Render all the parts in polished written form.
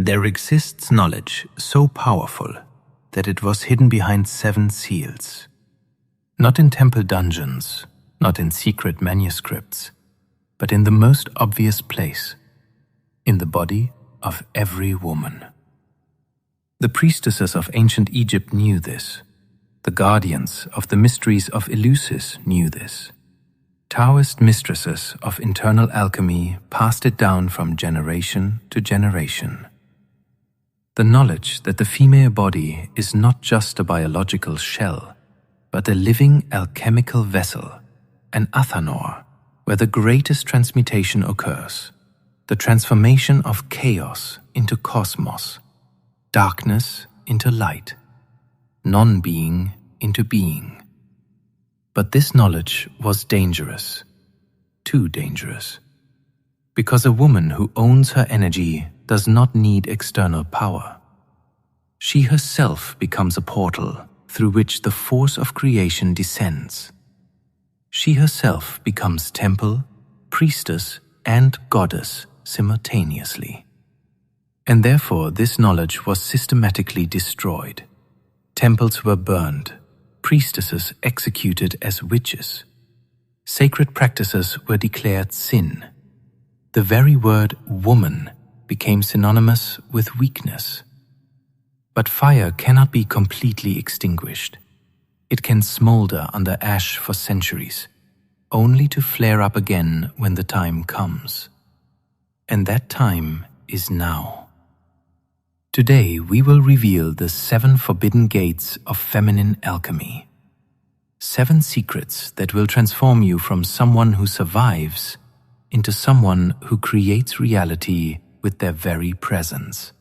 There exists knowledge so powerful that it was hidden behind 7 seals. Not in temple dungeons, not in secret manuscripts, but in the most obvious place, in the body of every woman. The priestesses of ancient Egypt knew this. The guardians of the mysteries of Eleusis knew this. Taoist mistresses of internal alchemy passed it down from generation to generation. The knowledge that the female body is not just a biological shell, but a living alchemical vessel, an Athanor, where the greatest transmutation occurs, the transformation of chaos into cosmos, darkness into light, non-being into being. But this knowledge was dangerous, too dangerous, because a woman who owns her energy does not need external power. She herself becomes a portal through which the force of creation descends. She herself becomes temple, priestess, and goddess simultaneously. And therefore this knowledge was systematically destroyed. Temples were burned, priestesses executed as witches. Sacred practices were declared sin. The very word woman became synonymous with weakness. But fire cannot be completely extinguished. It can smolder under ash for centuries, only to flare up again when the time comes. And that time is now. Today we will reveal the 7 forbidden gates of feminine alchemy. 7 secrets that will transform you from someone who survives into someone who creates reality with their very presence.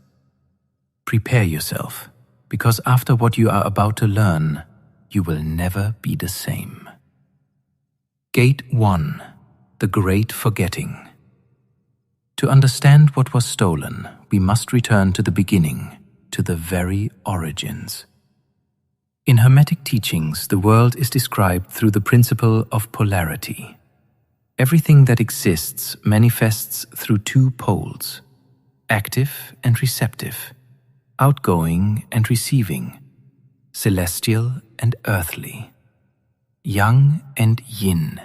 Prepare yourself, because after what you are about to learn, you will never be the same. Gate 1. The Great Forgetting. To understand what was stolen, we must return to the beginning, to the very origins. In Hermetic teachings, the world is described through the principle of polarity. Everything that exists manifests through 2 poles, active and receptive, outgoing and receiving, celestial and earthly, yang and yin,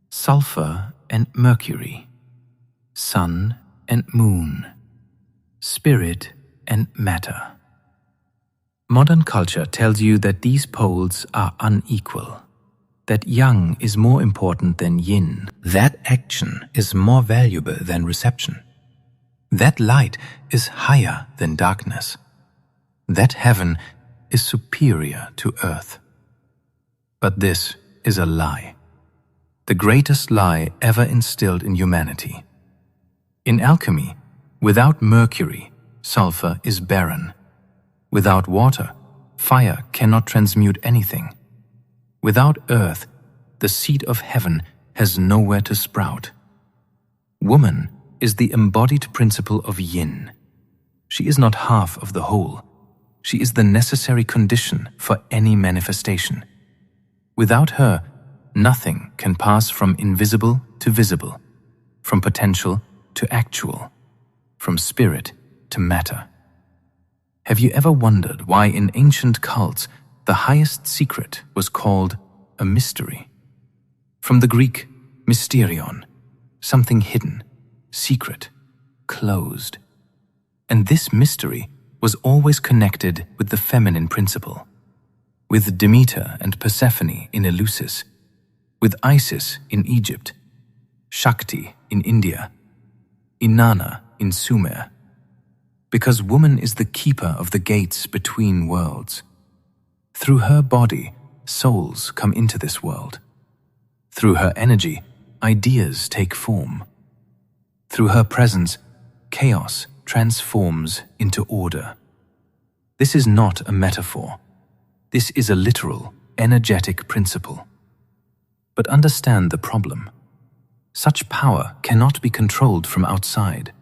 sulfur and mercury, sun and moon, spirit and matter. Modern culture tells you that these poles are unequal, that yang is more important than yin, that action is more valuable than reception, that light is higher than darkness, that heaven is superior to earth. But this is a lie, the greatest lie ever instilled in humanity. In alchemy, without mercury, sulfur is barren. Without water, fire cannot transmute anything. Without earth, the seed of heaven has nowhere to sprout. Woman is the embodied principle of yin. She is not half of the whole. She is the necessary condition for any manifestation. Without her, nothing can pass from invisible to visible, from potential to actual, from spirit to matter. Have you ever wondered why in ancient cults the highest secret was called a mystery? From the Greek mysterion, something hidden, secret, closed. And this mystery was always connected with the feminine principle, with Demeter and Persephone in Eleusis, with Isis in Egypt, Shakti in India, Inanna in Sumer. Because woman is the keeper of the gates between worlds. Through her body, souls come into this world. Through her energy, ideas take form. Through her presence, chaos transforms into order. This is not a metaphor. This is a literal, energetic principle. But understand the problem. Such power cannot be controlled from outside.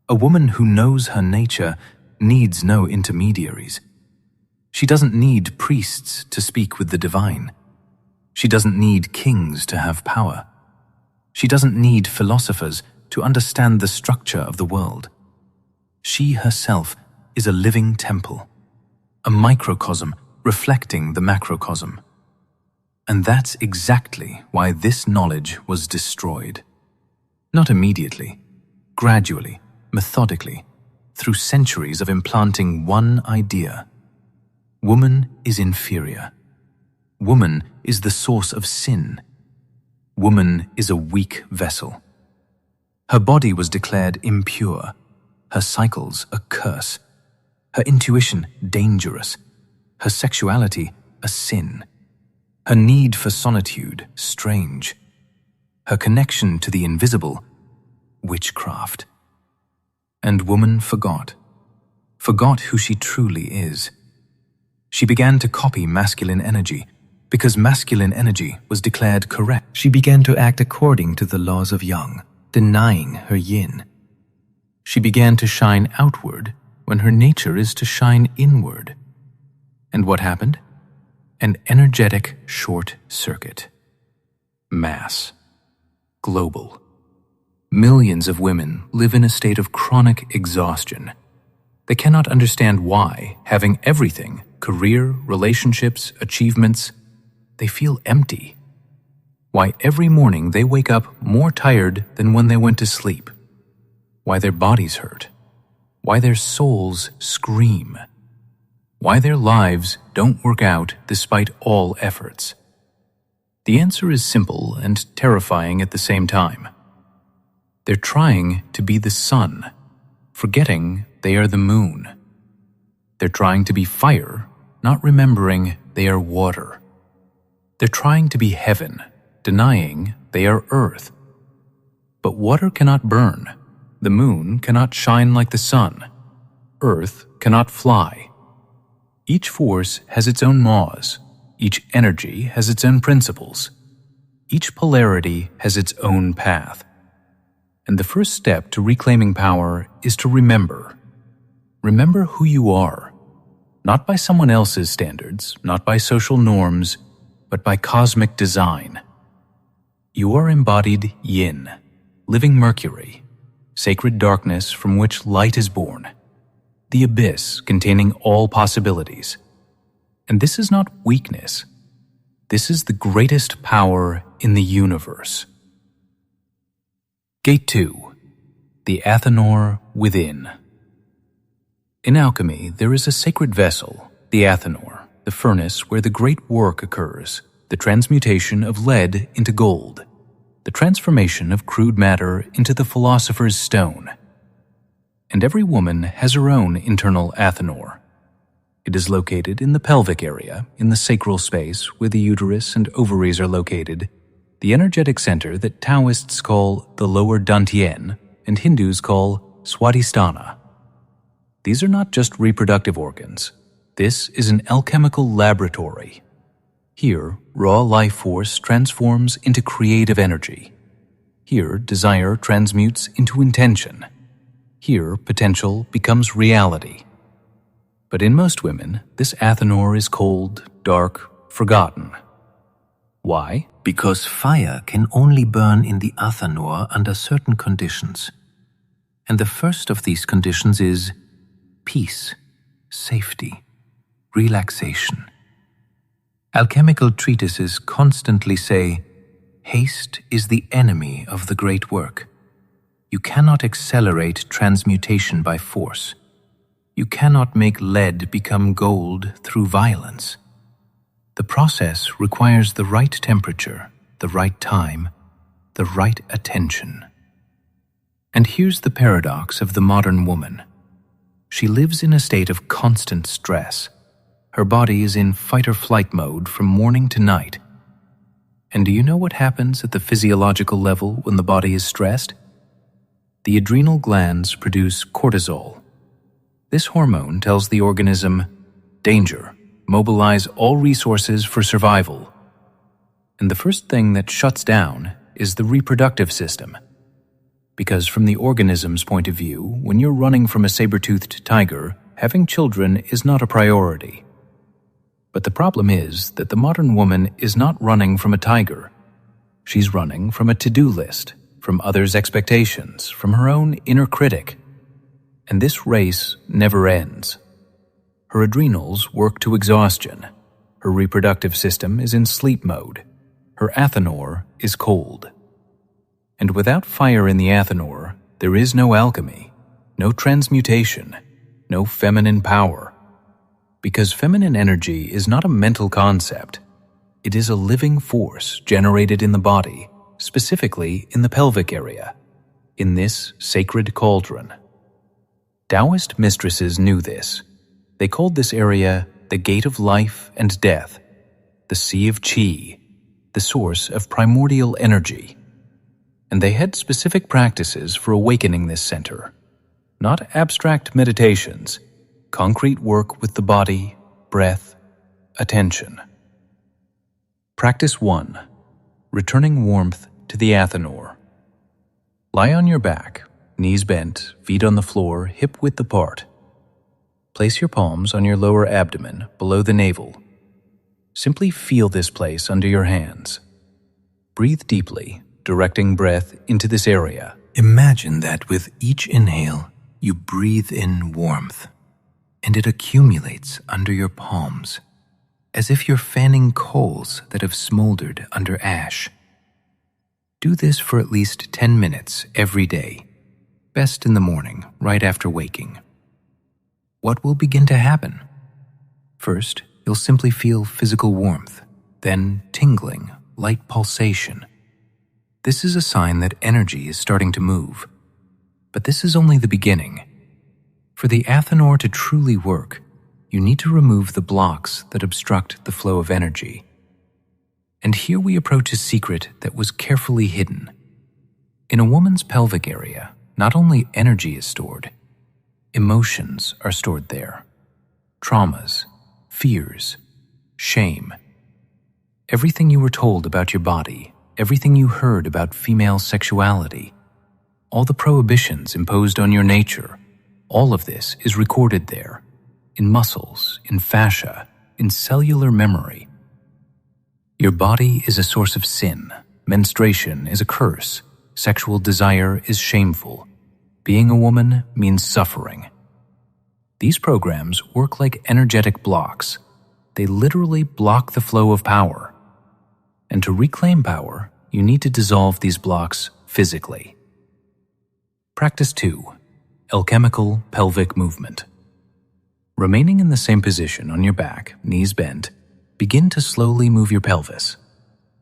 A woman who knows her nature needs no intermediaries. She doesn't need priests to speak with the divine. She doesn't need kings to have power. She doesn't need philosophers to understand the structure of the world. She herself is a living temple, a microcosm reflecting the macrocosm. And that's exactly why this knowledge was destroyed. Not immediately, gradually, methodically, through centuries of implanting one idea. Woman is inferior. Woman is the source of sin. Woman is a weak vessel. Her body was declared impure, her cycles a curse, her intuition dangerous, her sexuality a sin, her need for solitude strange, her connection to the invisible witchcraft. And woman forgot who she truly is. She began to copy masculine energy because masculine energy was declared correct. She began to act according to the laws of yang, denying her yin. She began to shine outward when her nature is to shine inward. And what happened? An energetic short circuit. Mass. Global. Millions of women live in a state of chronic exhaustion. They cannot understand why, having everything, career, relationships, achievements, they feel empty. Why every morning they wake up more tired than when they went to sleep. Why their bodies hurt. Why their souls scream. Why their lives don't work out despite all efforts. The answer is simple and terrifying at the same time. They're trying to be the sun, forgetting they are the moon. They're trying to be fire, not remembering they are water. They're trying to be heaven, denying they are earth. But water cannot burn, the moon cannot shine like the sun, earth cannot fly. Each force has its own laws, each energy has its own principles, each polarity has its own path. And the first step to reclaiming power is to remember. Remember who you are, not by someone else's standards, not by social norms, but by cosmic design. You are embodied yin, living Mercury, sacred darkness from which light is born, the abyss containing all possibilities. And this is not weakness. This is the greatest power in the universe. Gate 2. The Athanor within. In alchemy, there is a sacred vessel, the Athanor, the furnace where the great work occurs, the transmutation of lead into gold, the transformation of crude matter into the philosopher's stone. And every woman has her own internal Athanor. It is located in the pelvic area, in the sacral space where the uterus and ovaries are located, the energetic center that Taoists call the lower Dantian and Hindus call Swadhisthana. These are not just reproductive organs. This is an alchemical laboratory. Here, raw life force transforms into creative energy. Here, desire transmutes into intention. Here, potential becomes reality. But in most women, this Athanor is cold, dark, forgotten. Why? Because fire can only burn in the Athanor under certain conditions. And the first of these conditions is peace, safety, relaxation. Alchemical treatises constantly say, haste is the enemy of the great work. You cannot accelerate transmutation by force. You cannot make lead become gold through violence. The process requires the right temperature, the right time, the right attention. And here's the paradox of the modern woman. She lives in a state of constant stress. Her body is in fight-or-flight mode from morning to night. And do you know what happens at the physiological level when the body is stressed? The adrenal glands produce cortisol. This hormone tells the organism, danger, mobilize all resources for survival. And the first thing that shuts down is the reproductive system. Because from the organism's point of view, when you're running from a saber-toothed tiger, having children is not a priority. But the problem is that the modern woman is not running from a tiger. She's running from a to-do list, from others' expectations, from her own inner critic. And this race never ends. Her adrenals work to exhaustion. Her reproductive system is in sleep mode. Her Athanor is cold. And without fire in the Athanor, there is no alchemy, no transmutation, no feminine power. Because feminine energy is not a mental concept. It is a living force generated in the body, specifically in the pelvic area, in this sacred cauldron. Taoist mistresses knew this. They called this area the gate of life and death, the sea of qi, the source of primordial energy. And they had specific practices for awakening this center. Not abstract meditations, concrete work with the body, breath, attention. Practice 1. Returning warmth to the Athanor. Lie on your back, knees bent, feet on the floor, hip width apart. Place your palms on your lower abdomen, below the navel. Simply feel this place under your hands. Breathe deeply, directing breath into this area. Imagine that with each inhale, you breathe in warmth, and it accumulates under your palms, as if you're fanning coals that have smoldered under ash. Do this for at least 10 minutes every day, best in the morning, right after waking. What will begin to happen? First, you'll simply feel physical warmth, then tingling, light pulsation. This is a sign that energy is starting to move. But this is only the beginning. For the Athanor to truly work, you need to remove the blocks that obstruct the flow of energy. And here we approach a secret that was carefully hidden. In a woman's pelvic area, not only energy is stored, emotions are stored there. Traumas, fears, shame. Everything you were told about your body, everything you heard about female sexuality, all the prohibitions imposed on your nature, all of this is recorded there, in muscles, in fascia, in cellular memory. Your body is a source of sin. Menstruation is a curse. Sexual desire is shameful. Being a woman means suffering. These programs work like energetic blocks. They literally block the flow of power. And to reclaim power, you need to dissolve these blocks physically. Practice 2. Alchemical pelvic movement. Remaining in the same position on your back, knees bent, begin to slowly move your pelvis.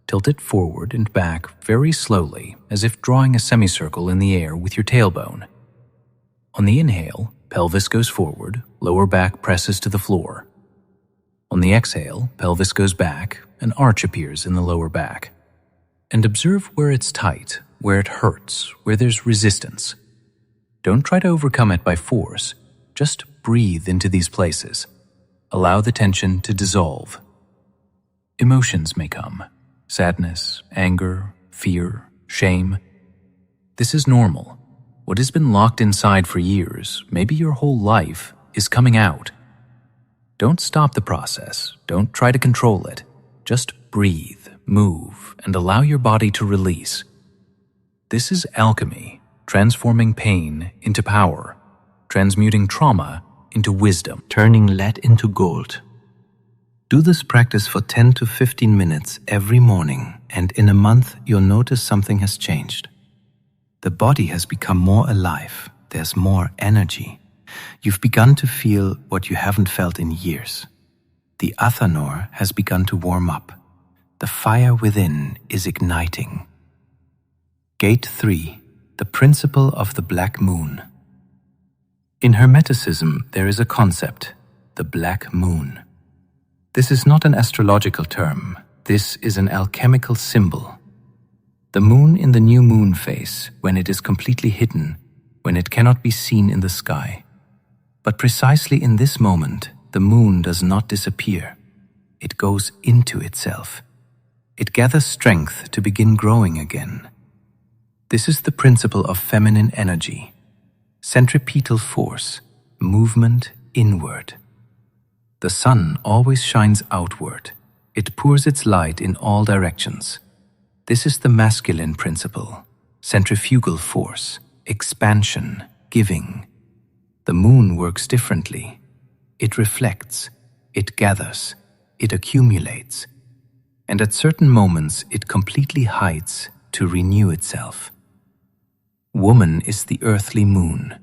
Tilt it forward and back very slowly, as if drawing a semicircle in the air with your tailbone. On the inhale, pelvis goes forward, lower back presses to the floor. On the exhale, pelvis goes back, an arch appears in the lower back. And observe where it's tight, where it hurts, where there's resistance. Don't try to overcome it by force. Just breathe into these places. Allow the tension to dissolve. Emotions may come. Sadness, anger, fear, shame. This is normal. What has been locked inside for years, maybe your whole life, is coming out. Don't stop the process. Don't try to control it. Just breathe, move, and allow your body to release. This is alchemy, transforming pain into power, transmuting trauma into wisdom, turning lead into gold. Do this practice for 10 to 15 minutes every morning, and in a month you'll notice something has changed. The body has become more alive. There's more energy. You've begun to feel what you haven't felt in years. The Athanor has begun to warm up. The fire within is igniting. Gate 3. The principle of the black moon. In Hermeticism, there is a concept, the black moon. This is not an astrological term. This is an alchemical symbol. The moon in the new moon phase, when it is completely hidden, when it cannot be seen in the sky. But precisely in this moment, the moon does not disappear. It goes into itself. It gathers strength to begin growing again. This is the principle of feminine energy. Centripetal force, movement inward. The sun always shines outward. It pours its light in all directions. This is the masculine principle, centrifugal force, expansion, giving. The moon works differently. It reflects, it gathers, it accumulates, and at certain moments it completely hides to renew itself. Woman is the earthly moon.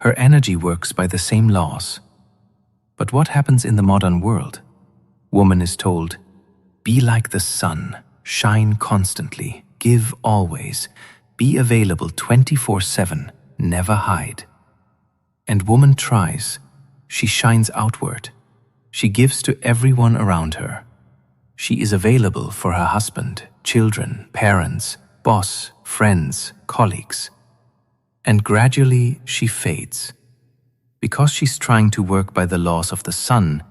Her energy works by the same laws. But what happens in the modern world? Woman is told, be like the sun, shine constantly, give always, be available 24/7, never hide. And woman tries. She shines outward. She gives to everyone around her. She is available for her husband, children, parents, boss, friends, colleagues. And gradually she fades, because she's trying to work by the laws of the sun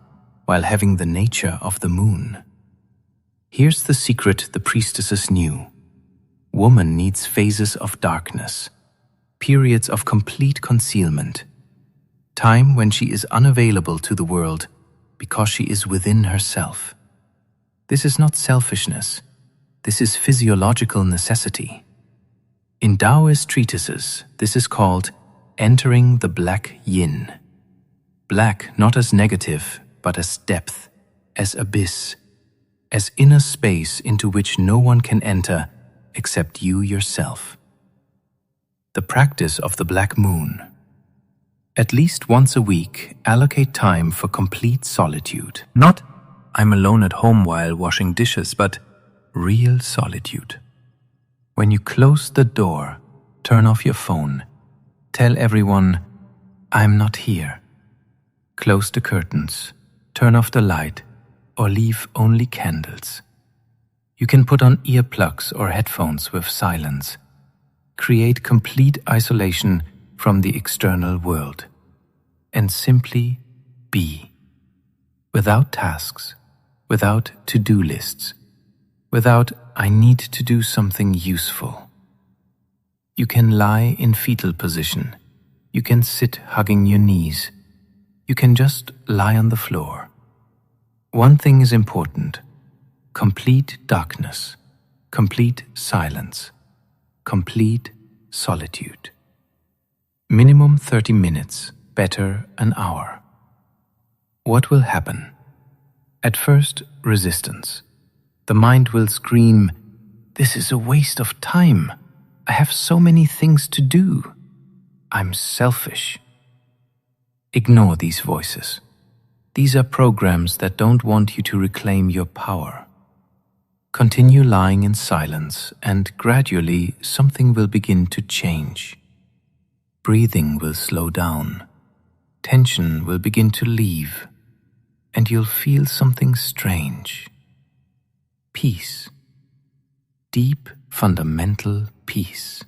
while having the nature of the moon. Here's the secret the priestesses knew. Woman needs phases of darkness, periods of complete concealment, time when she is unavailable to the world because she is within herself. This is not selfishness. This is physiological necessity. In Taoist treatises, this is called entering the black yin. Black not as negative, but as depth, as abyss, as inner space into which no one can enter except you yourself. The practice of the black moon. At least once a week, allocate time for complete solitude. Not, I'm alone at home while washing dishes, but real solitude. When you close the door, turn off your phone. Tell everyone, I'm not here. Close the curtains, turn off the light, or leave only candles. You can put on earplugs or headphones with silence. Create complete isolation from the external world. And simply be. Without tasks, without to-do lists, without I need to do something useful. You can lie in fetal position. You can sit hugging your knees. You can just lie on the floor. One thing is important: complete darkness, complete silence, complete solitude. Minimum 30 minutes, better an hour. What will happen? At first, resistance. The mind will scream, this is a waste of time. I have so many things to do. I'm selfish. Ignore these voices. These are programs that don't want you to reclaim your power. Continue lying in silence, and gradually something will begin to change. Breathing will slow down. Tension will begin to leave, and you'll feel something strange. Peace. Deep, fundamental peace.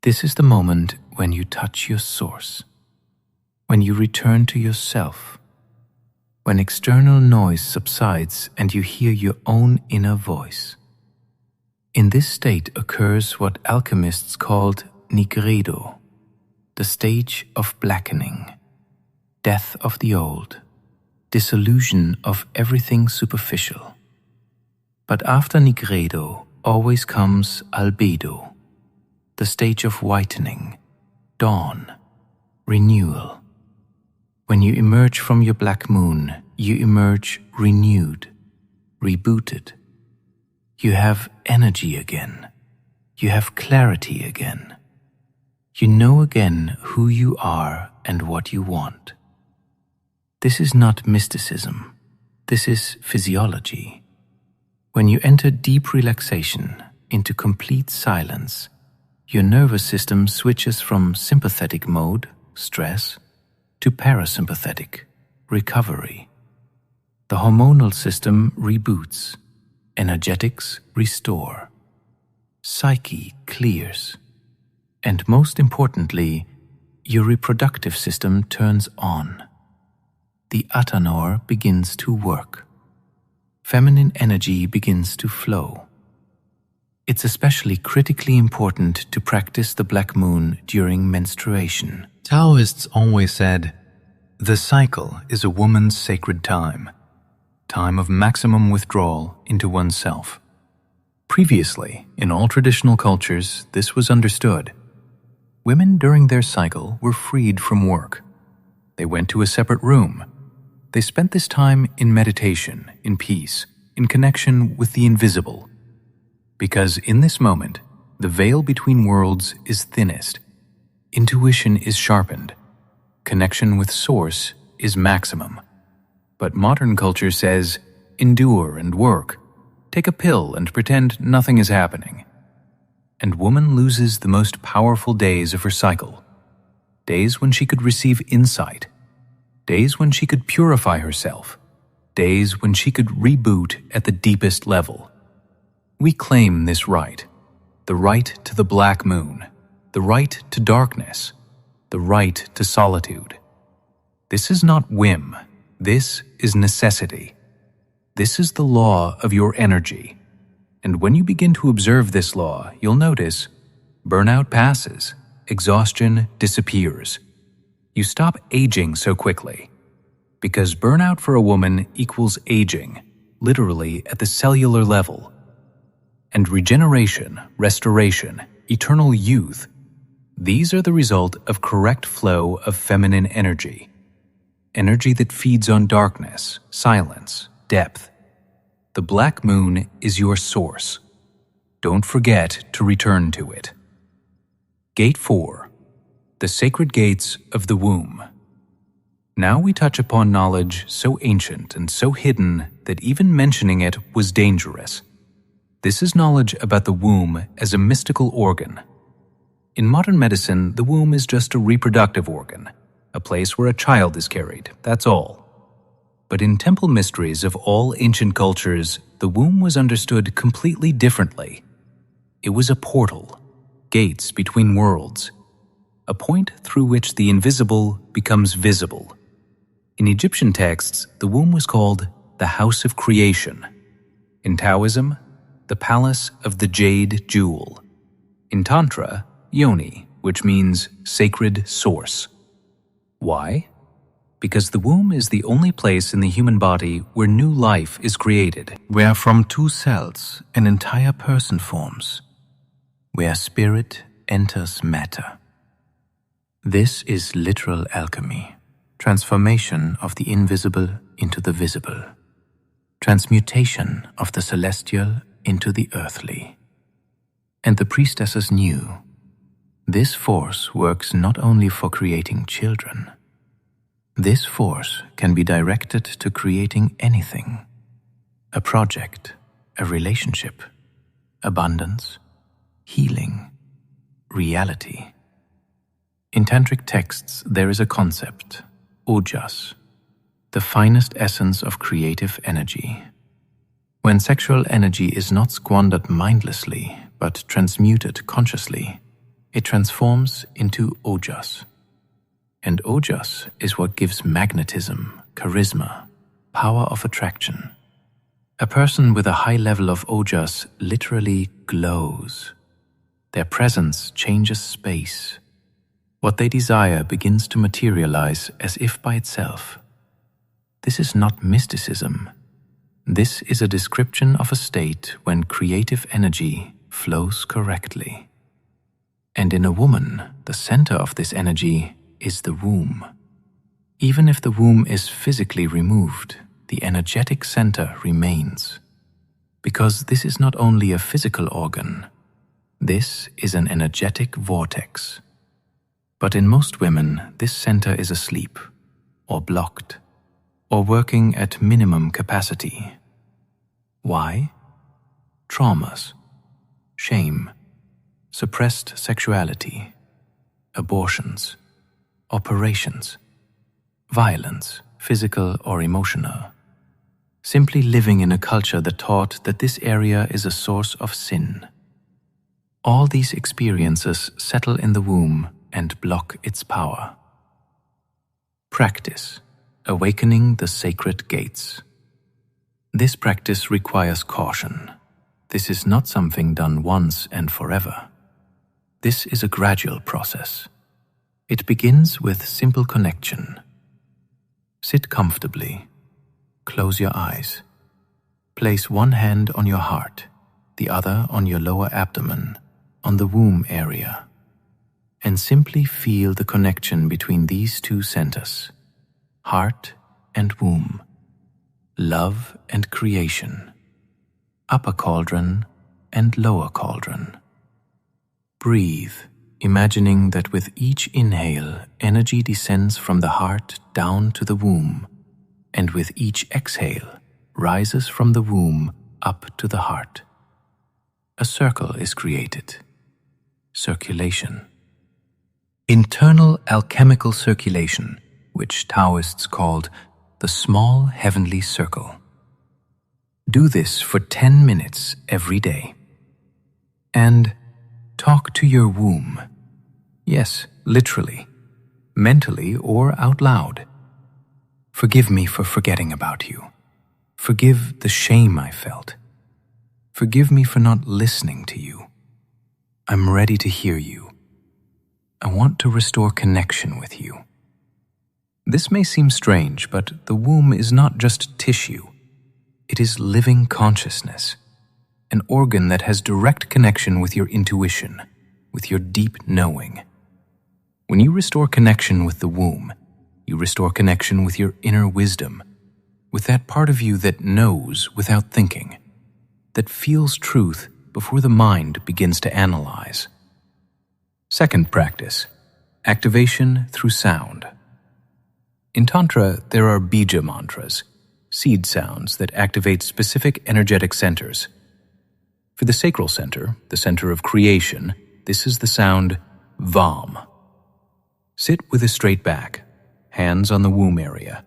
This is the moment when you touch your source, when you return to yourself, when external noise subsides and you hear your own inner voice. In this state occurs what alchemists called nigredo, the stage of blackening, death of the old, dissolution of everything superficial. But after nigredo always comes albedo, the stage of whitening, dawn, renewal. When you emerge from your black moon, you emerge renewed, rebooted. You have energy again. You have clarity again. You know again who you are and what you want. This is not mysticism. This is physiology. When you enter deep relaxation into complete silence, your nervous system switches from sympathetic mode, stress, to parasympathetic, recovery. The hormonal system reboots, energetics restore, psyche clears, and most importantly, your reproductive system turns on. The Athanor begins to work. Feminine energy begins to flow. It's especially critically important to practice the black moon during menstruation. Taoists always said, the cycle is a woman's sacred time of maximum withdrawal into oneself. Previously, in all traditional cultures, this was understood. Women during their cycle were freed from work. They went to a separate room. They spent this time in meditation, in peace, in connection with the invisible. Because in this moment, the veil between worlds is thinnest, intuition is sharpened, connection with Source is maximum. But modern culture says, endure and work, take a pill and pretend nothing is happening. And woman loses the most powerful days of her cycle, days when she could receive insight, days when she could purify herself, days when she could reboot at the deepest level. We claim this right, the right to the black moon, the right to darkness, the right to solitude. This is not whim, this is necessity. This is the law of your energy. And when you begin to observe this law, you'll notice burnout passes, exhaustion disappears. You stop aging so quickly. Because burnout for a woman equals aging, literally at the cellular level. And regeneration, restoration, eternal youth, these are the result of correct flow of feminine energy. Energy that feeds on darkness, silence, depth. The black moon is your source. Don't forget to return to it. Gate 4. The sacred gates of the womb. Now we touch upon knowledge so ancient and so hidden that even mentioning it was dangerous. This is knowledge about the womb as a mystical organ. In modern medicine, the womb is just a reproductive organ, a place where a child is carried, that's all. But in temple mysteries of all ancient cultures, the womb was understood completely differently. It was a portal, gates between worlds, a point through which the invisible becomes visible. In Egyptian texts, the womb was called the House of Creation. In Taoism, the Palace of the Jade Jewel. In Tantra, Yoni, which means sacred source. Why? Because the womb is the only place in the human body where new life is created, where from 2 cells an entire person forms, where spirit enters matter. This is literal alchemy, transformation of the invisible into the visible, transmutation of the celestial into the earthly. And the priestesses knew this force works not only for creating children. This force can be directed to creating anything: a project, a relationship, abundance, healing, reality. In tantric texts, there is a concept, ojas, the finest essence of creative energy. When sexual energy is not squandered mindlessly, but transmuted consciously, it transforms into ojas. And ojas is what gives magnetism, charisma, power of attraction. A person with a high level of ojas literally glows. Their presence changes space. What they desire begins to materialize as if by itself. This is not mysticism. This is a description of a state when creative energy flows correctly. And in a woman, the center of this energy is the womb. Even if the womb is physically removed, the energetic center remains. Because this is not only a physical organ, this is an energetic vortex. But in most women, this center is asleep, or blocked, or working at minimum capacity. Why? Traumas, shame, suppressed sexuality, abortions, operations, violence, physical or emotional. Simply living in a culture that taught that this area is a source of sin. All these experiences settle in the womb and block its power. Practice, awakening the sacred gates. This practice requires caution. This is not something done once and forever. This is a gradual process. It begins with simple connection. Sit comfortably. Close your eyes. Place one hand on your heart, the other on your lower abdomen, on the womb area. and simply feel the connection between these two centers, heart and womb, love and creation, upper cauldron and lower cauldron. Breathe, imagining that with each inhale, energy descends from the heart down to the womb, and with each exhale, rises from the womb up to the heart. A circle is created. Circulation. Internal alchemical circulation, which Taoists called the small heavenly circle. Do this for 10 minutes every day. And talk to your womb. Yes, literally, mentally or out loud. Forgive me for forgetting about you. Forgive the shame I felt. Forgive me for not listening to you. I'm ready to hear you. I want to restore connection with you. This may seem strange, but the womb is not just tissue. It is living consciousness, an organ that has direct connection with your intuition, with your deep knowing. When you restore connection with the womb, you restore connection with your inner wisdom, with that part of you that knows without thinking, that feels truth before the mind begins to analyze. Second practice, activation through sound. In Tantra, there are bija mantras, seed sounds that activate specific energetic centers. For the sacral center, the center of creation, this is the sound Vam. Sit with a straight back, hands on the womb area.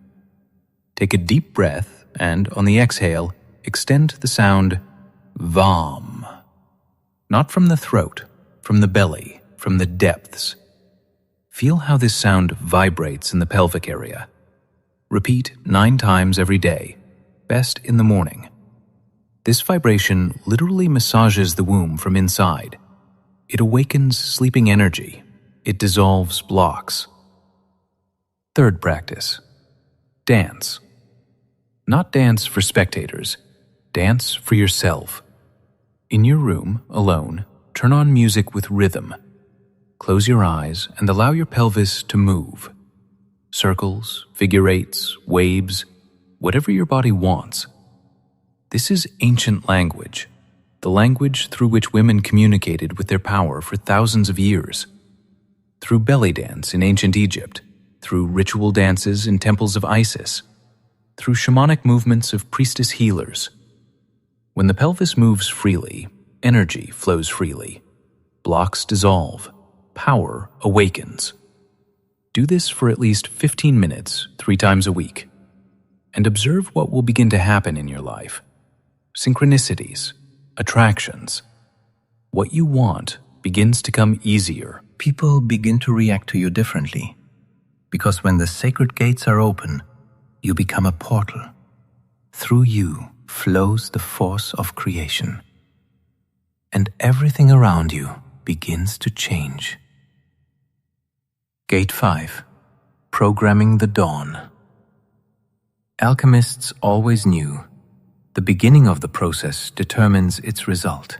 Take a deep breath and, on the exhale, extend the sound Vam. Not from the throat, from the belly, from the depths. Feel how this sound vibrates in the pelvic area. Repeat 9 times every day, best in the morning. This vibration literally massages the womb from inside. It awakens sleeping energy. It dissolves blocks. Third practice, dance. Not dance for spectators, dance for yourself. In your room, alone, turn on music with rhythm. Close your eyes and allow your pelvis to move. Circles, figure eights, waves, whatever your body wants. This is ancient language, the language through which women communicated with their power for thousands of years. Through belly dance in ancient Egypt, through ritual dances in temples of Isis, through shamanic movements of priestess healers. When the pelvis moves freely, energy flows freely. Blocks dissolve. Power awakens. Do this for at least 15 minutes, 3 times a week, and observe what will begin to happen in your life. Synchronicities, attractions. What you want begins to come easier. People begin to react to you differently, because when the sacred gates are open, you become a portal. Through you flows the force of creation, and everything around you begins to change. Gate 5. Programming the Dawn. Alchemists always knew the beginning of the process determines its result.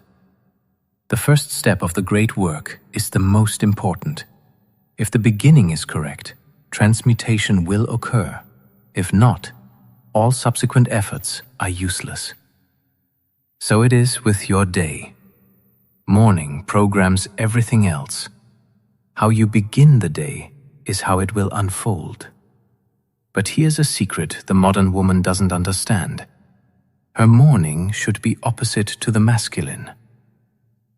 The first step of the great work is the most important. If the beginning is correct, transmutation will occur. If not, all subsequent efforts are useless. So it is with your day. Morning programs everything else. How you begin the day is how it will unfold. But here's a secret the modern woman doesn't understand. Her morning should be opposite to the masculine.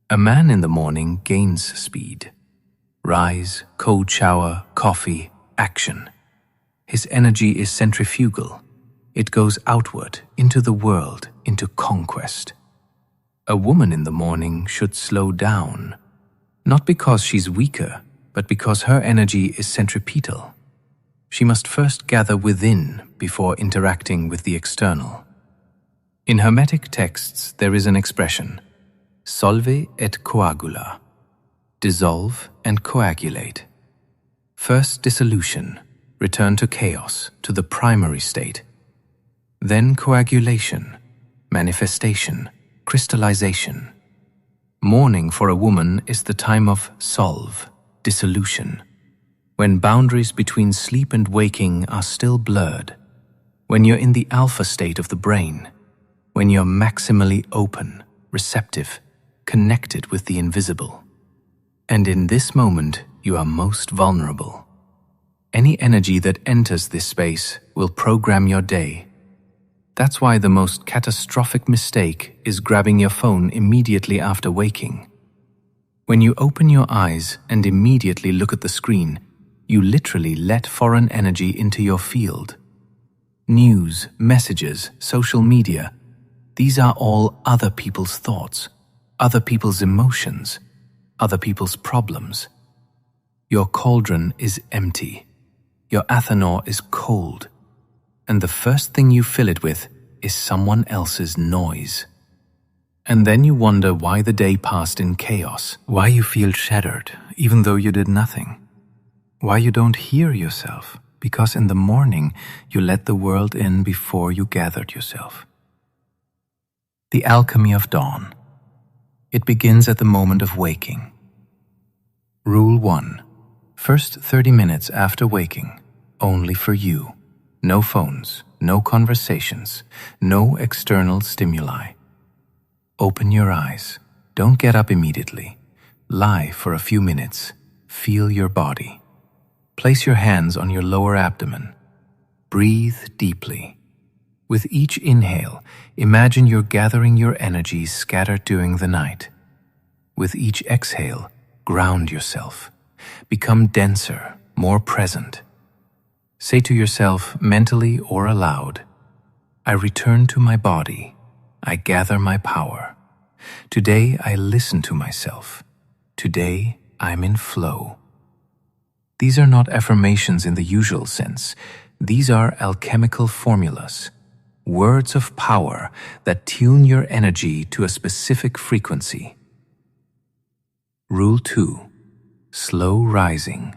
A man in the morning gains speed. Rise, cold shower, coffee, action. His energy is centrifugal. It goes outward, into the world, into conquest. A woman in the morning should slow down, not because she's weaker, but because her energy is centripetal. She must first gather within before interacting with the external. In Hermetic texts, there is an expression, solve et coagula, dissolve and coagulate. First dissolution, return to chaos, to the primary state. Then coagulation, manifestation, crystallization. Morning for a woman is the time of solve, dissolution, when boundaries between sleep and waking are still blurred, when you're in the alpha state of the brain, when you're maximally open, receptive, connected with the invisible. And in this moment, you are most vulnerable. Any energy that enters this space will program your day. That's why the most catastrophic mistake is grabbing your phone immediately after waking. When you open your eyes and immediately look at the screen, you literally let foreign energy into your field. News, messages, social media, these are all other people's thoughts, other people's emotions, other people's problems. Your cauldron is empty. Your Athanor is cold. And the first thing you fill it with is someone else's noise. And then you wonder why the day passed in chaos, why you feel shattered, even though you did nothing, why you don't hear yourself, because in the morning you let the world in before you gathered yourself. The alchemy of dawn. It begins at the moment of waking. Rule 1. First 30 minutes after waking, only for you. No phones, no conversations, no external stimuli. Open your eyes. Don't get up immediately. Lie for a few minutes. Feel your body. Place your hands on your lower abdomen. Breathe deeply. With each inhale, imagine you're gathering your energies scattered during the night. With each exhale, ground yourself. Become denser, more present. Say to yourself, mentally or aloud, I return to my body. I gather my power. Today I listen to myself. Today I'm in flow. These are not affirmations in the usual sense. These are alchemical formulas, words of power that tune your energy to a specific frequency. Rule 2. Slow rising.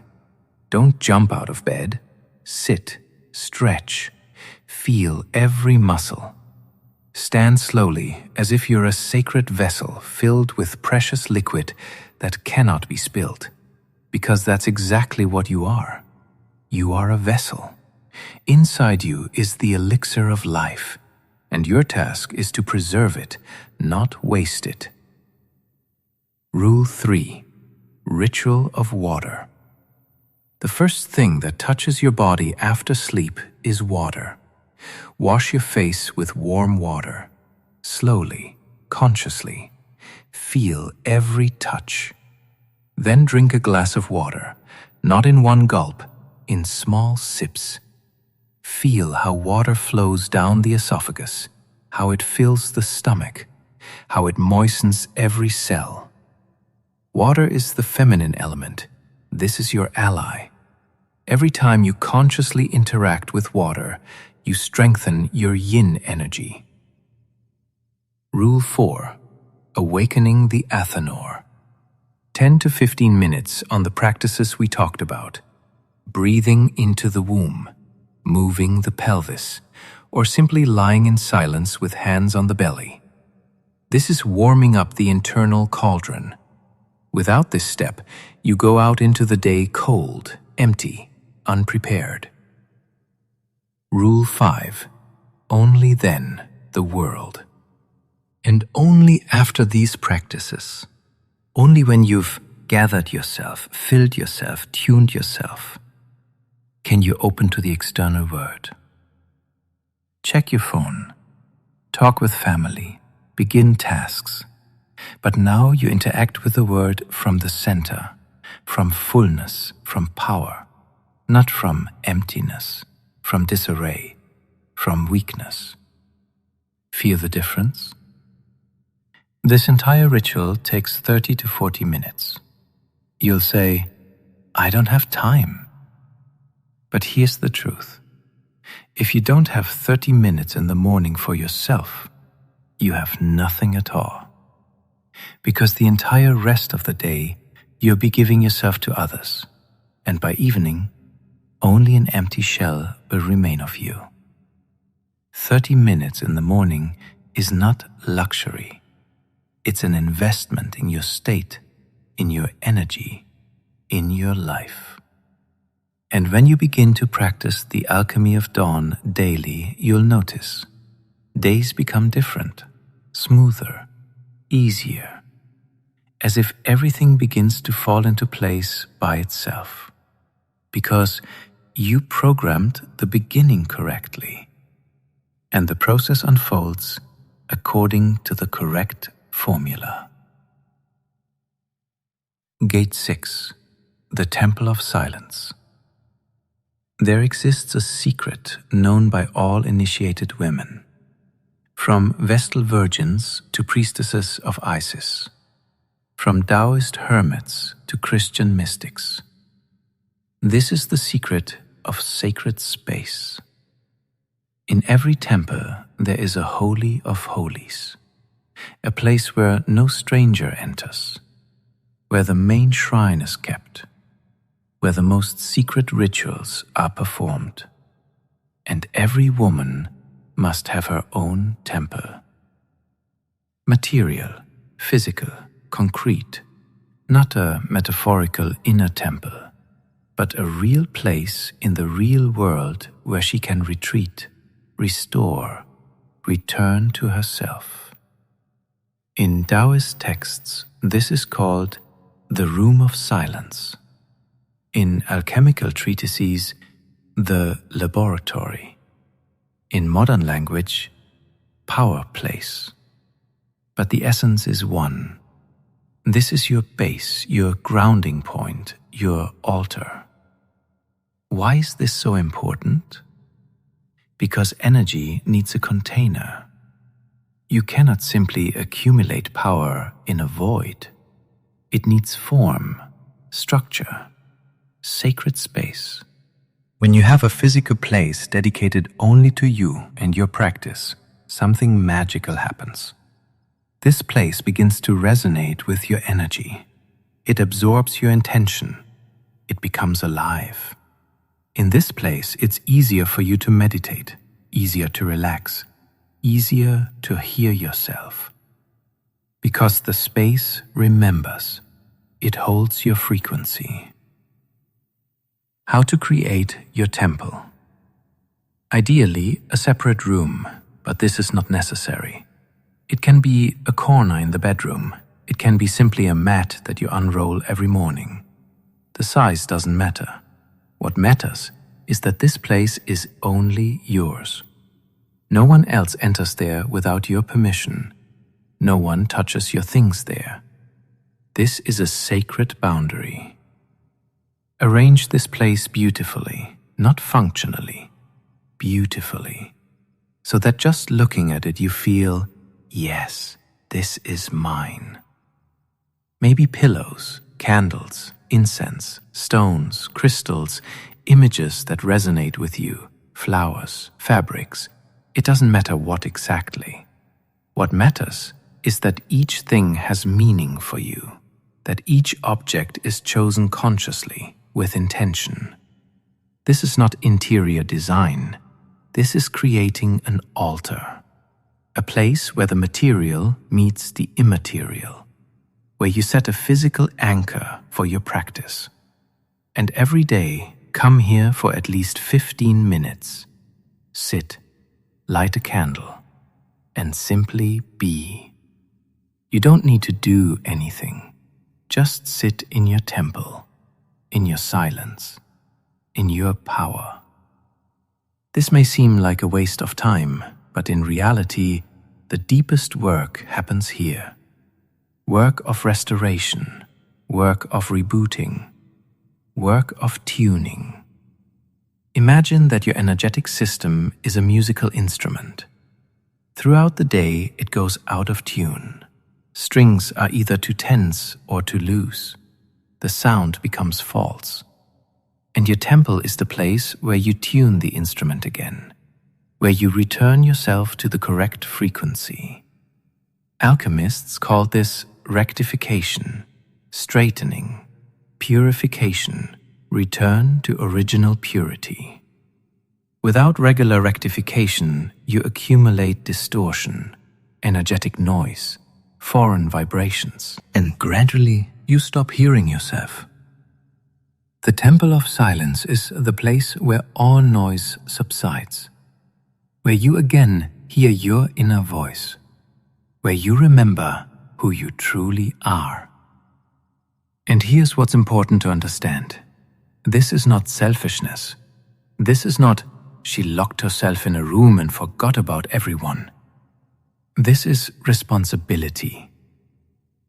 Don't jump out of bed. Sit, stretch, feel every muscle. Stand slowly as if you're a sacred vessel filled with precious liquid that cannot be spilt, because that's exactly what you are. You are a vessel. Inside you is the elixir of life, and your task is to preserve it, not waste it. Rule 3. Ritual of water. The first thing that touches your body after sleep is water. Wash your face with warm water. Slowly, consciously. Feel every touch. Then drink a glass of water, not in one gulp, in small sips. Feel how water flows down the esophagus, how it fills the stomach, how it moistens every cell. Water is the feminine element. This is your ally. Every time you consciously interact with water, you strengthen your yin energy. Rule 4. Awakening the Athanor. 10 to 15 minutes on the practices we talked about. Breathing into the womb, moving the pelvis, or simply lying in silence with hands on the belly. This is warming up the internal cauldron. Without this step, you go out into the day cold, empty, unprepared. Rule 5. Only then the world. And only after these practices, only when you've gathered yourself, filled yourself, tuned yourself, can you open to the external world. Check your phone, talk with family, begin tasks. But now you interact with the world from the center, from fullness, from power, not from emptiness, from disarray, from weakness. Feel the difference? This entire ritual takes 30 to 40 minutes. You'll say, I don't have time. But here's the truth. If you don't have 30 minutes in the morning for yourself, you have nothing at all. Because the entire rest of the day, you'll be giving yourself to others, and by evening, only an empty shell will remain of you. 30 minutes in the morning is not luxury. It's an investment in your state, in your energy, in your life. And when you begin to practice the alchemy of dawn daily, you'll notice days become different, smoother, easier, as if everything begins to fall into place by itself, because you programmed the beginning correctly, and the process unfolds according to the correct formula. Gate 6. The Temple of Silence. There exists a secret known by all initiated women, from Vestal virgins to priestesses of Isis, from Taoist hermits to Christian mystics. This is the secret of sacred space. In every temple there is a holy of holies, a place where no stranger enters, where the main shrine is kept, where the most secret rituals are performed, and every woman must have her own temple. Material, physical, concrete, not a metaphorical inner temple, but a real place in the real world where she can retreat, restore, return to herself. In Taoist texts, this is called the Room of Silence. In alchemical treatises, the laboratory. In modern language, power place. But the essence is one. This is your base, your grounding point, your altar. Why is this so important? Because energy needs a container. You cannot simply accumulate power in a void. It needs form, structure, sacred space. When you have a physical place dedicated only to you and your practice, something magical happens. This place begins to resonate with your energy. It absorbs your intention. It becomes alive. In this place, it's easier for you to meditate, easier to relax, easier to hear yourself. Because the space remembers. It holds your frequency. How to create your temple. Ideally, a separate room, but this is not necessary. It can be a corner in the bedroom. It can be simply a mat that you unroll every morning. The size doesn't matter. What matters is that this place is only yours. No one else enters there without your permission. No one touches your things there. This is a sacred boundary. Arrange this place beautifully, not functionally, beautifully, so that just looking at it you feel, yes, this is mine. Maybe pillows, candles, incense, stones, crystals, images that resonate with you, flowers, fabrics. It doesn't matter what exactly. What matters is that each thing has meaning for you, that each object is chosen consciously, with intention. This is not interior design. This is creating an altar, a place where the material meets the immaterial, where you set a physical anchor for your practice. And every day, come here for at least 15 minutes. Sit, light a candle, and simply be. You don't need to do anything. Just sit in your temple, in your silence, in your power. This may seem like a waste of time, but in reality, the deepest work happens here. Work of restoration, work of rebooting, work of tuning. Imagine that your energetic system is a musical instrument. Throughout the day, it goes out of tune. Strings are either too tense or too loose. The sound becomes false. And your temple is the place where you tune the instrument again, where you return yourself to the correct frequency. Alchemists call this rectification, straightening, purification, return to original purity. Without regular rectification, you accumulate distortion, energetic noise, foreign vibrations, and gradually you stop hearing yourself. The Temple of Silence is the place where all noise subsides, where you again hear your inner voice, where you remember who you truly are. And here's what's important to understand. This is not selfishness. This is not, she locked herself in a room and forgot about everyone. This is responsibility.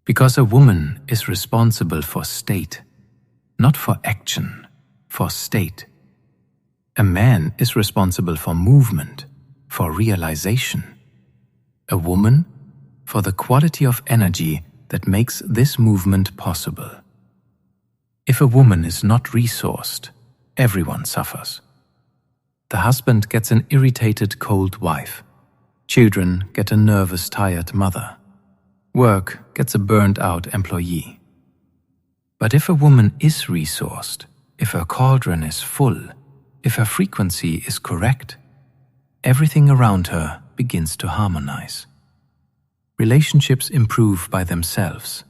Because a woman is responsible for state, not for action, for state. A man is responsible for movement, for realization. A woman for the quality of energy that makes this movement possible. If a woman is not resourced, everyone suffers. The husband gets an irritated, cold wife. Children get a nervous, tired mother. Work gets a burned-out employee. But if a woman is resourced, if her cauldron is full, if her frequency is correct, everything around her begins to harmonize. Relationships improve by themselves.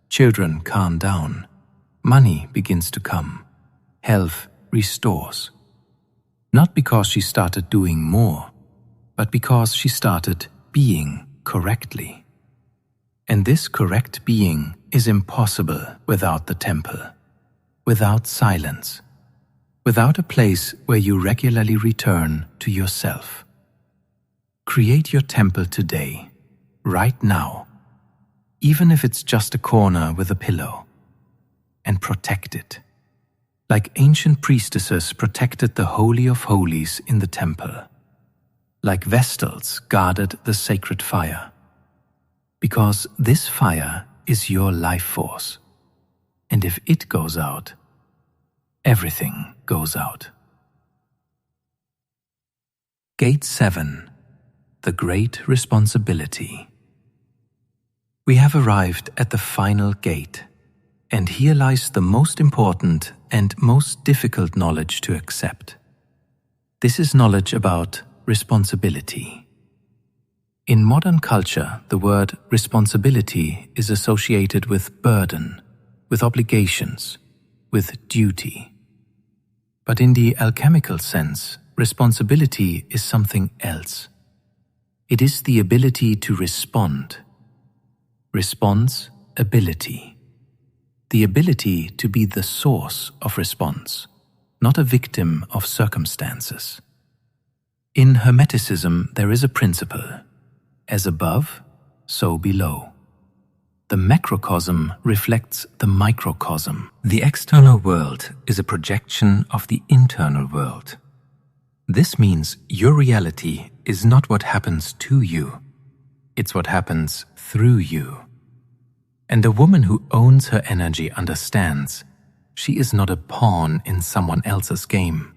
Children calm down. Money begins to come. Health restores. Not because she started doing more, but because she started being correctly. And this correct being is impossible without the temple, without silence, without a place where you regularly return to yourself. Create your temple today, right now, even if it's just a corner with a pillow, and protect it, like ancient priestesses protected the Holy of Holies in the temple, like Vestals guarded the sacred fire. Because this fire is your life force, and if it goes out, everything goes out. Gate 7. The Great Responsibility. We have arrived at the final gate, and here lies the most important and most difficult knowledge to accept. This is knowledge about responsibility. In modern culture, the word responsibility is associated with burden, with obligations, with duty. But in the alchemical sense, responsibility is something else. It is the ability to respond. Response-ability. The ability to be the source of response, not a victim of circumstances. In Hermeticism, there is a principle: as above, so below. The macrocosm reflects the microcosm. The external world is a projection of the internal world. This means your reality is not what happens to you, it's what happens through you. And a woman who owns her energy understands she is not a pawn in someone else's game.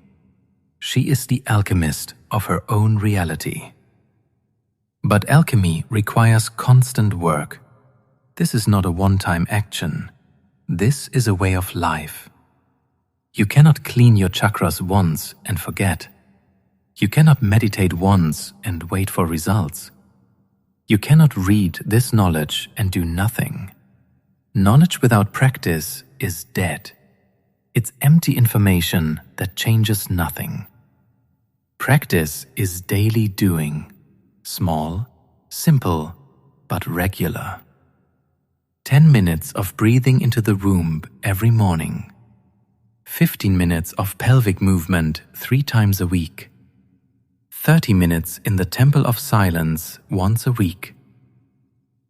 She is the alchemist of her own reality. But alchemy requires constant work. This is not a one-time action. This is a way of life. You cannot clean your chakras once and forget. You cannot meditate once and wait for results. You cannot read this knowledge and do nothing. Knowledge without practice is dead. It's empty information that changes nothing. Practice is daily doing, small, simple, but regular. 10 minutes of breathing into the womb every morning. 15 minutes of pelvic movement 3 times a week. 30 minutes in the Temple of Silence once a week.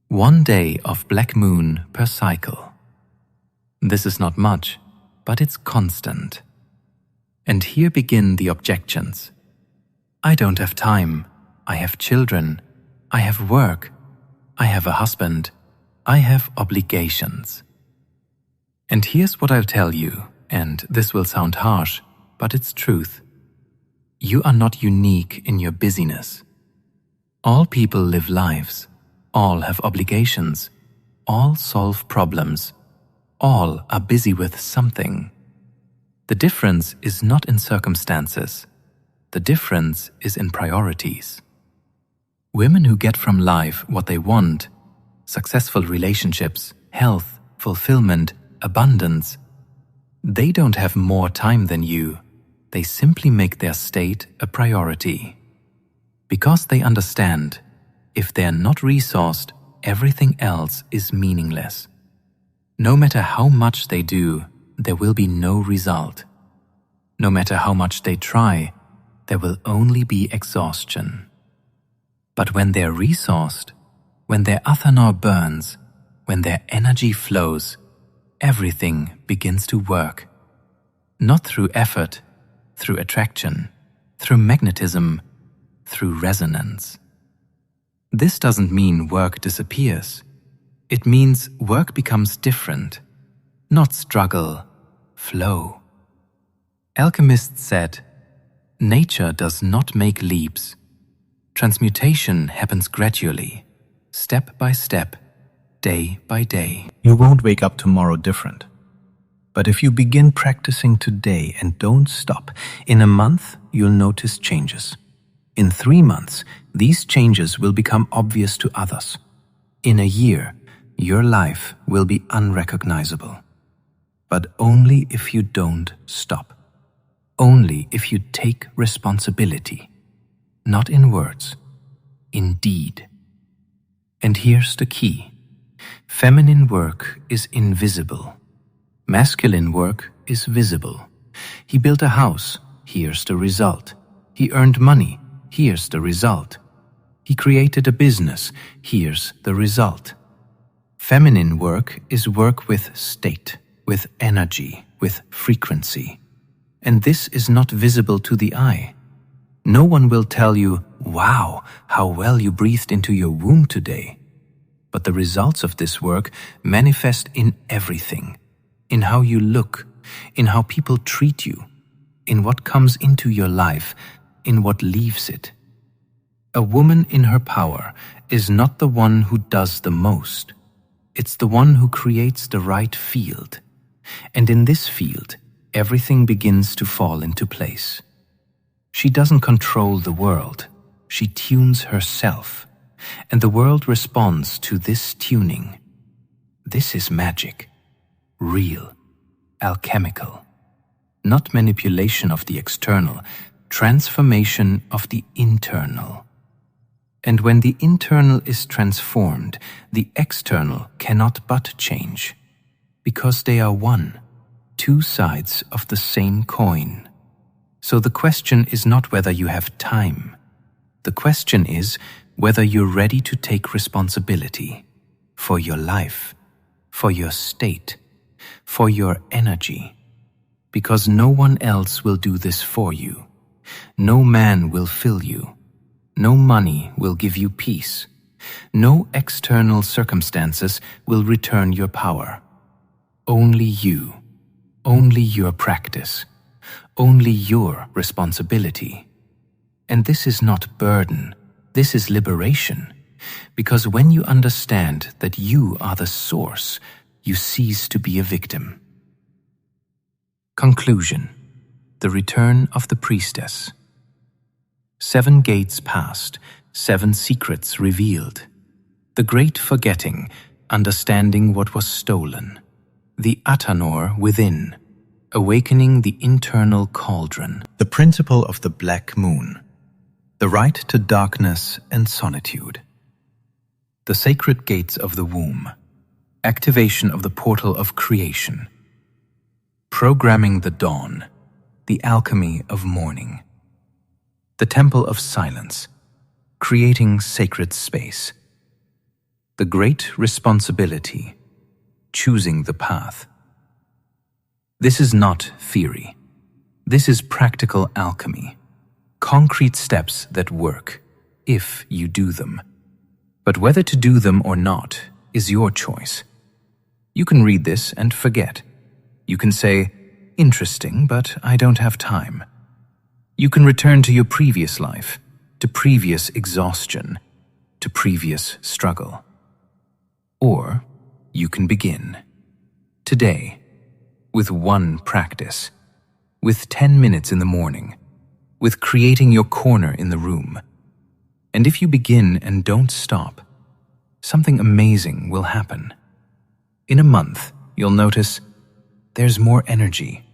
1 day of black moon per cycle. This is not much, but it's constant. And here begin the objections. I don't have time. I have children. I have work. I have a husband. I have obligations. And here's what I'll tell you, and this will sound harsh, but it's truth. You are not unique in your busyness. All people live lives. All have obligations. All solve problems. All are busy with something. The difference is not in circumstances. The difference is in priorities. Women who get from life what they want, successful relationships, health, fulfillment, abundance, They don't have more time than you. They simply make their state a priority. Because they understand, if they're not resourced, everything else is meaningless. No matter how much they do, there will be no result. No matter how much they try, there will only be exhaustion. But when they're resourced, when their Athanor burns, when their energy flows, everything begins to work. Not through effort, through attraction, through magnetism, through resonance. This doesn't mean work disappears. It means work becomes different, not struggle, flow. Alchemists said, nature does not make leaps. Transmutation happens gradually, step by step, day by day. You won't wake up tomorrow different. But if you begin practicing today and don't stop, in a month you'll notice changes. In 3 months, these changes will become obvious to others. In a year, your life will be unrecognizable. But only if you don't stop. Only if you take responsibility. Not in words, in deed. And here's the key. Feminine work is invisible. Masculine work is visible. He built a house, here's the result. He earned money, here's the result. He created a business, here's the result. Feminine work is work with state, with energy, with frequency. And this is not visible to the eye. No one will tell you, wow, how well you breathed into your womb today. But the results of this work manifest in everything. In how you look, in how people treat you, in what comes into your life, in what leaves it. A woman in her power is not the one who does the most. It's the one who creates the right field. And in this field, everything begins to fall into place. She doesn't control the world. She tunes herself. And the world responds to this tuning. This is magic. Real, alchemical, not manipulation of the external, transformation of the internal. And when the internal is transformed, the external cannot but change, because they are one, 2 sides of the same coin. So the question is not whether you have time. The question is whether you're ready to take responsibility for your life, for your state, for your energy, because no one else will do this for you. No man will fill you. No money will give you peace. No external circumstances will return your power. Only you, only your practice, only your responsibility. And this is not burden, this is liberation, because when you understand that you are the source, you cease to be a victim. Conclusion. The return of the priestess. 7 gates passed, 7 secrets revealed. The great forgetting, understanding what was stolen. The Athanor within, awakening the internal cauldron. The principle of the black moon. The right to darkness and solitude. The sacred gates of the womb. Activation of the portal of creation. Programming the dawn. The alchemy of morning. The temple of silence. Creating sacred space. The great responsibility. Choosing the path. This is not theory. This is practical alchemy. Concrete steps that work, if you do them. But whether to do them or not is your choice. You can read this and forget. You can say, interesting, but I don't have time. You can return to your previous life, to previous exhaustion, to previous struggle. Or you can begin, today, with 1 practice, with 10 minutes in the morning, with creating your corner in the room. And if you begin and don't stop, something amazing will happen. In a month, you'll notice, there's more energy.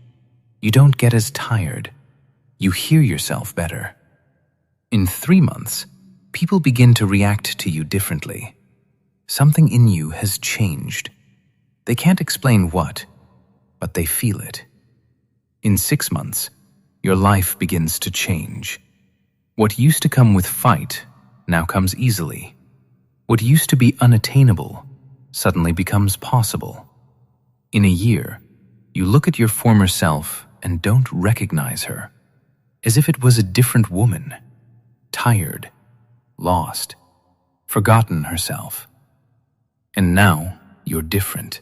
You don't get as tired. You hear yourself better. In 3 months, people begin to react to you differently. Something in you has changed. They can't explain what, but they feel it. In 6 months, your life begins to change. What used to come with fight now comes easily. What used to be unattainable suddenly becomes possible. In a year, you look at your former self and don't recognize her, as if it was a different woman, tired, lost, forgotten herself. And now you're different.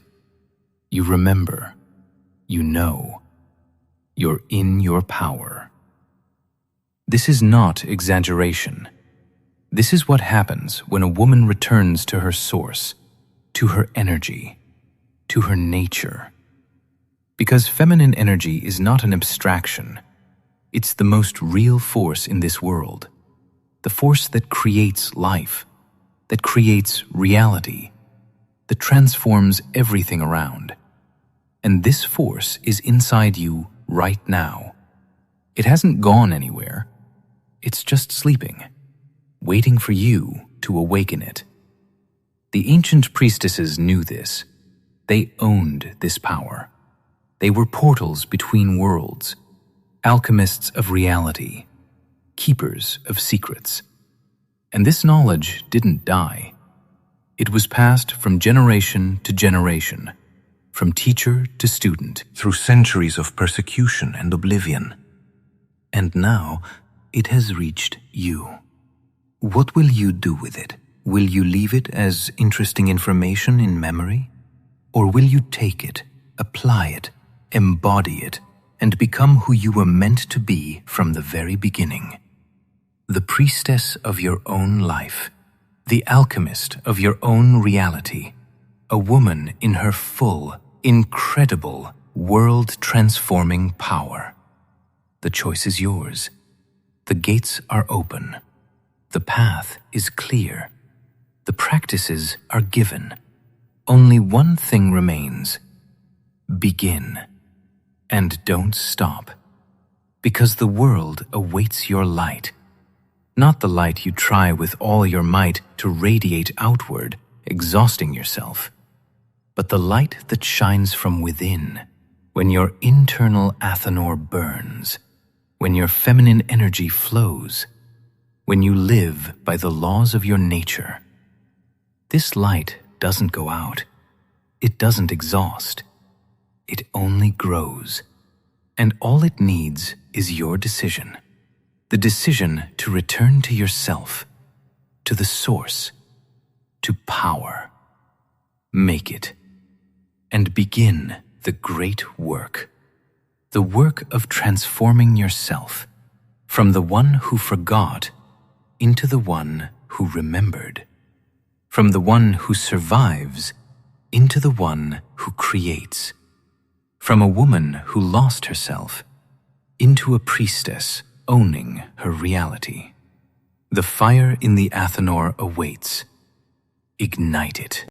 You remember. You know. You're in your power. This is not exaggeration. This is what happens when a woman returns to her source, to her energy, to her nature. Because feminine energy is not an abstraction. It's the most real force in this world. The force that creates life, that creates reality, that transforms everything around. And this force is inside you right now. It hasn't gone anywhere. It's just sleeping, waiting for you to awaken it. The ancient priestesses knew this. They owned this power. They were portals between worlds, alchemists of reality, keepers of secrets. And this knowledge didn't die. It was passed from generation to generation, from teacher to student, through centuries of persecution and oblivion. And now it has reached you. What will you do with it? Will you leave it as interesting information in memory? Or will you take it, apply it, embody it, and become who you were meant to be from the very beginning? The priestess of your own life, the alchemist of your own reality, a woman in her full, incredible, world-transforming power. The choice is yours. The gates are open. The path is clear. The practices are given. Only one thing remains. Begin. And don't stop. Because the world awaits your light. Not the light you try with all your might to radiate outward, exhausting yourself, but the light that shines from within, when your internal Athanor burns, when your feminine energy flows, when you live by the laws of your nature. This light doesn't go out. It doesn't exhaust. It only grows. And all it needs is your decision. The decision to return to yourself, to the source, to power. Make it. And begin the great work. The work of transforming yourself from the one who forgot into the one who remembered. From the one who survives into the one who creates. From a woman who lost herself into a priestess owning her reality. The fire in the Athanor awaits. Ignite it.